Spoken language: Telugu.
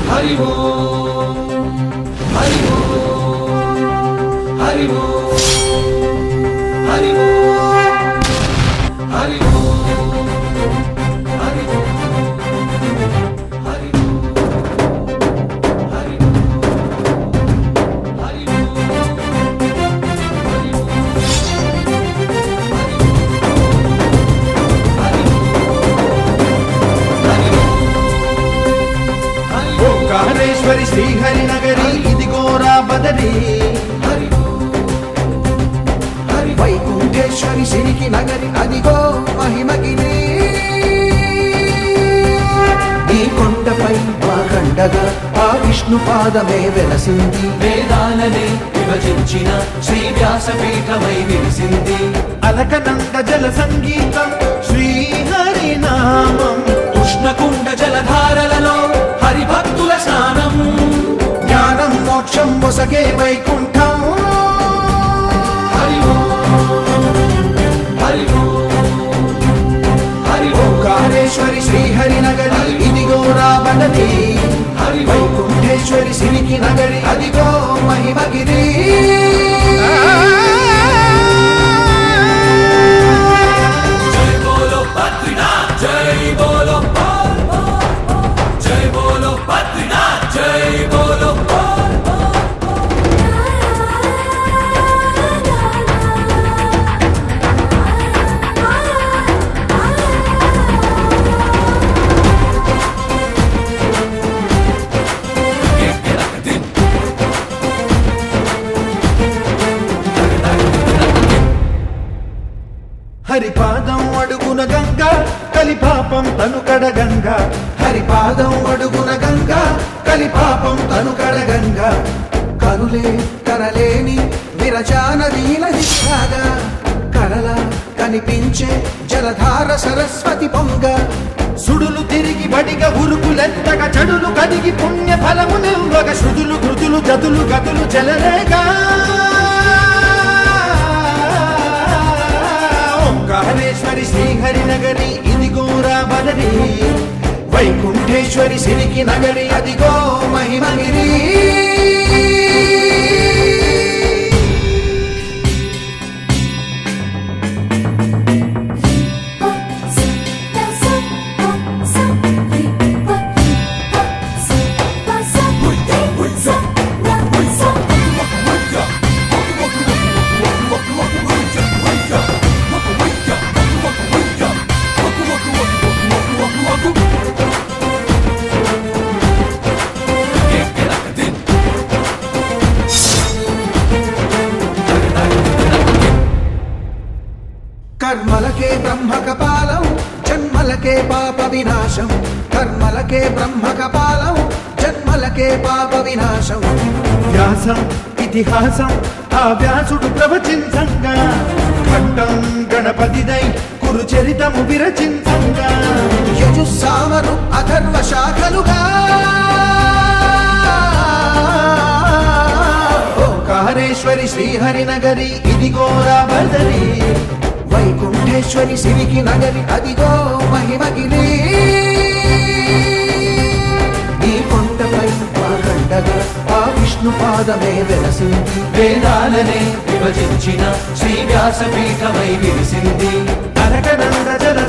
హరి ఓం హరి ఓం హరి ఓం హరి ఓం హరి ఓం హరి ఓం హరి ఓంకారేశ్వరి శ్రీహరి నగరి ఇదిగోరా బదరి వైకుంఠేశ్వరి సిరికి నగరి అదిగో మహిమగిరి ఈ కొండపై మా కండగా ఆ విష్ణు పాదమే వెలసింది వేదాలనే విభజించిన శ్రీ వ్యాసపీఠమై విరిసింది అలకనంద జల సంగీతం శ్రీహరి నామం ఉష్ణకుండ జలధారలలో హరిభక్తుల స్నానం జ్ఞానం మోక్షం మొసగే వైకుంఠం హరి ఓం హరి ఓం హరి ఓంకారేశ్వరి శ్రీహరి నగరి ఇదిగోరా బదరి హరి వైకుంఠేశ్వరి సిరికి నగరి అదిగో మహిమగిరి జై బోలో బద్రీనాథ్ జై బోలో జై బోలో బద్రీనాథ్ జై బోలో హరిపాదం అడుగున గంగా కలిపాపం తను కడగంగా హరిపాదం అడుగున గంగా కలిపాపం తను కడగంగా కరులే కరలేని విరజానదీల దిశాగా కరల కనిపించే జలధార సరస్వతి పొంగ సుడులు తిరిగి బడిగ ఉరుకులెత్తగా చెడులు కడిగి పుణ్య ఫలము నిల్వగ శృతులు కృతులు జతులు గతులు చెలరేగా ఓంకారేశ్వరి శ్రీహరి నగరి ఇదిగోరా బదరి వైకుంఠేశ్వరి సిరికి నగరి అదిగో మహిమగిరి కర్మలకే బ్రహ్మ కపాలం జన్మలకే పాప వినాశం కర్మలకే బ్రహ్మ కపాలం జన్మలకే పాప వినాశం వ్యాసం ఇతిహాసం ఆ వ్యాసుడు ప్రవచించంగా ఖండం గణపతిదై కురు చరితము విరచించంగా యజుస్సామరు అథర్వ శాఖలుగా ఓంకారేశ్వరి శ్రీహరి నగరి ఇదిగోరా బదరి వైకుంఠేశ్వరి సిరికి నగరి అదిగో మహిమగిరి ఈ కొండపై మా కండగా ఆ విష్ణు పాదమే వెలసింది వేదాలనే విభజించిన శ్రీ వ్యాసపీఠమై విరిసింది అలకనంద జల